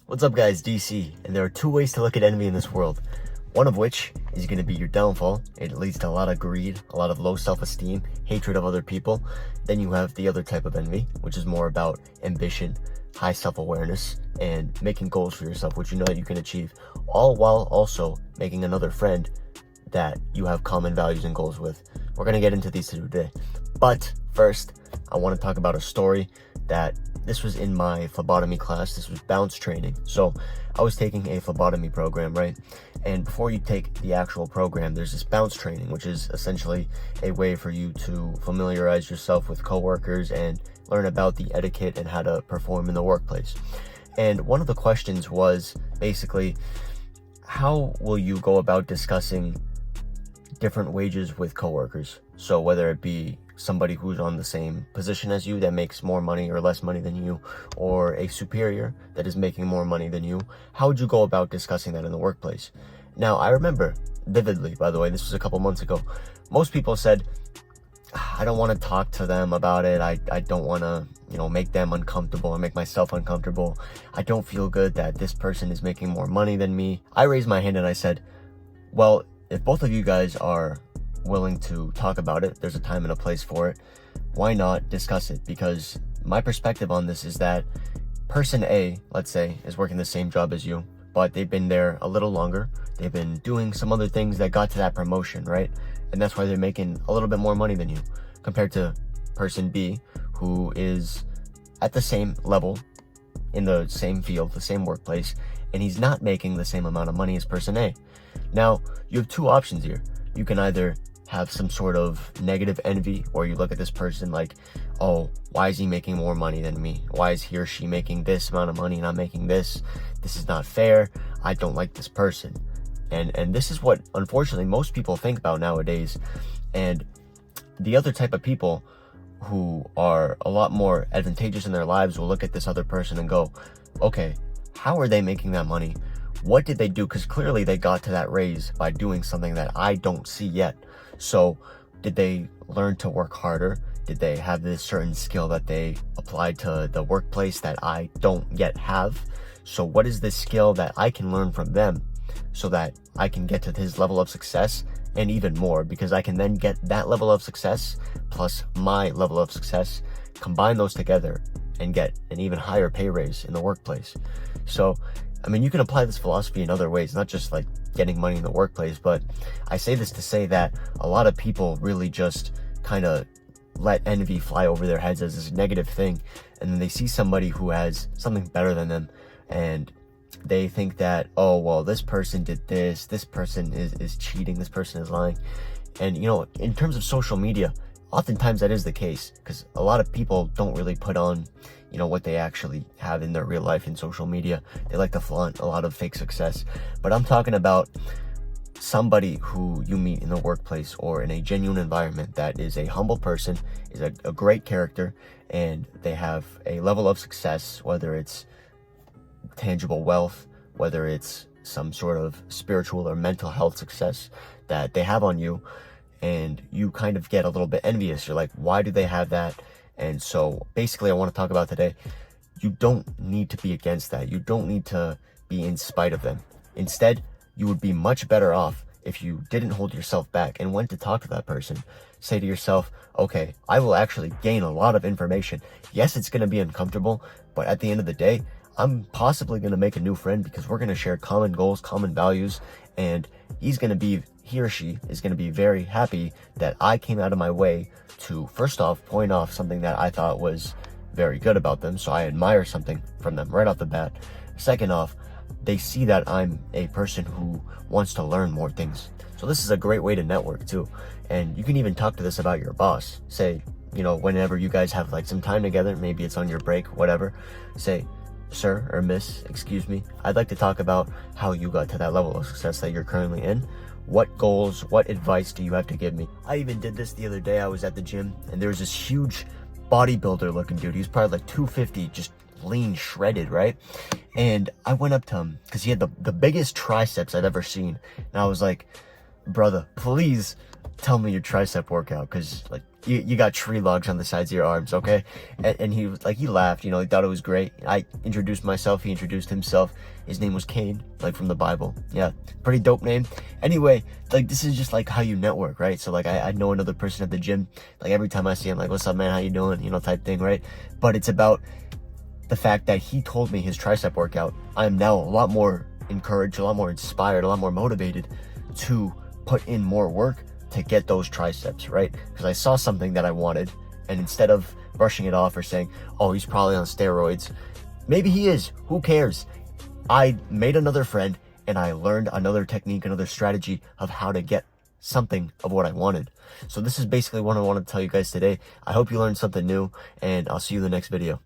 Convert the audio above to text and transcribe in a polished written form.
What's up guys, DC, and there are two ways to look at envy in this world. One of which is going to be your downfall. It leads to a lot of greed, a lot of low self-esteem, hatred of other people. Then you have the other type of envy, which is more about ambition, high self-awareness, and making goals for yourself, which you know that you can achieve, all while also making another friend that you have common values and goals with. We're going to get into these today. But first, I want to talk about a story that this was in my phlebotomy class. This was bounce training. So I was taking a phlebotomy program, right? And before you take the actual program, there's this bounce training, which is essentially a way for you to familiarize yourself with coworkers and learn about the etiquette and how to perform in the workplace. And one of the questions was basically, how will you go about discussing different wages with coworkers? So whether it be somebody who's on the same position as you that makes more money or less money than you, or a superior that is making more money than you, how would you go about discussing that in the workplace? Now, I remember vividly, by the way, this was a couple months ago, most people said, I don't want to talk to them about it. I don't want to, make them uncomfortable or make myself uncomfortable. I don't feel good that this person is making more money than me. I raised my hand and I said, well, if both of you guys are willing to talk about it, there's a time and a place for it, why not discuss it? Because my perspective on this is that person A, let's say, is working the same job as you, but they've been there a little longer. They've been doing some other things that got to that promotion, right? And that's why they're making a little bit more money than you, compared to person B, who is at the same level, in the same field, the same workplace, and he's not making the same amount of money as person A. Now, you have two options here. You can either have some sort of negative envy, where you look at this person like, oh, why is he making more money than me? Why is he or she making this amount of money and I'm making this? This is not fair. I don't like this person. And this is what, unfortunately, most people think about nowadays. And the other type of people who are a lot more advantageous in their lives will look at this other person and go, okay, how are they making that money? What did they do? Because clearly they got to that raise by doing something that I don't see yet. So did they learn to work harder? Did they have this certain skill that they applied to the workplace that I don't yet have? So what is this skill that I can learn from them so that I can get to his level of success and even more? Because I can then get that level of success plus my level of success, combine those together and get an even higher pay raise in the workplace. So you can apply this philosophy in other ways, not just like getting money in the workplace, but I say this to say that a lot of people really just kind of let envy fly over their heads as this negative thing, and then they see somebody who has something better than them, and they think that, oh, well, this person did this person is cheating, this person is lying. And, in terms of social media, oftentimes that is the case, because a lot of people don't really put on what they actually have in their real life in social media. They like to flaunt a lot of fake success. But I'm talking about somebody who you meet in the workplace or in a genuine environment that is a humble person, is a great character, and they have a level of success, whether it's tangible wealth, whether it's some sort of spiritual or mental health success that they have on you, and you kind of get a little bit envious. You're like, why do they have that? And so basically I want to talk about today, you don't need to be against that. You don't need to be in spite of them. Instead, you would be much better off if you didn't hold yourself back and went to talk to that person. Say to yourself, okay, I will actually gain a lot of information. Yes, it's going to be uncomfortable, but at the end of the day, I'm possibly going to make a new friend because we're going to share common goals, common values, and he or she is going to be very happy that I came out of my way to, first off, point off something that I thought was very good about them. So I admire something from them right off the bat. Second off, they see that I'm a person who wants to learn more things. So this is a great way to network too. And you can even talk to this about your boss. Say, whenever you guys have like some time together, maybe it's on your break, whatever, say, sir or miss, excuse me, I'd like to talk about how you got to that level of success that you're currently in. What goals, what advice do you have to give me? I even did this the other day. I was at the gym and there was this huge bodybuilder looking dude. He was probably like 250, just lean, shredded, right? And I went up to him because he had the biggest triceps I've ever seen. And I was like, brother, please, tell me your tricep workout, because like you got tree logs on the sides of your arms, okay? And he was like, he laughed, you know, he thought it was great. I introduced myself, he introduced himself. His name was Cain, like from the Bible. Yeah, pretty dope name. Anyway, like this is just like how you network, right? So like I know another person at the gym, like every time I see him, like, what's up, man, how you doing, you know, type thing, right? But it's about the fact that he told me his tricep workout. I am now a lot more encouraged, a lot more inspired, a lot more motivated to put in more work to get those triceps, right? Because I saw something that I wanted, and instead of brushing it off or saying, oh, he's probably on steroids, maybe he is, who cares? I made another friend, and I learned another technique, another strategy of how to get something of what I wanted. So this is basically what I want to tell you guys today. I hope you learned something new, and I'll see you in the next video.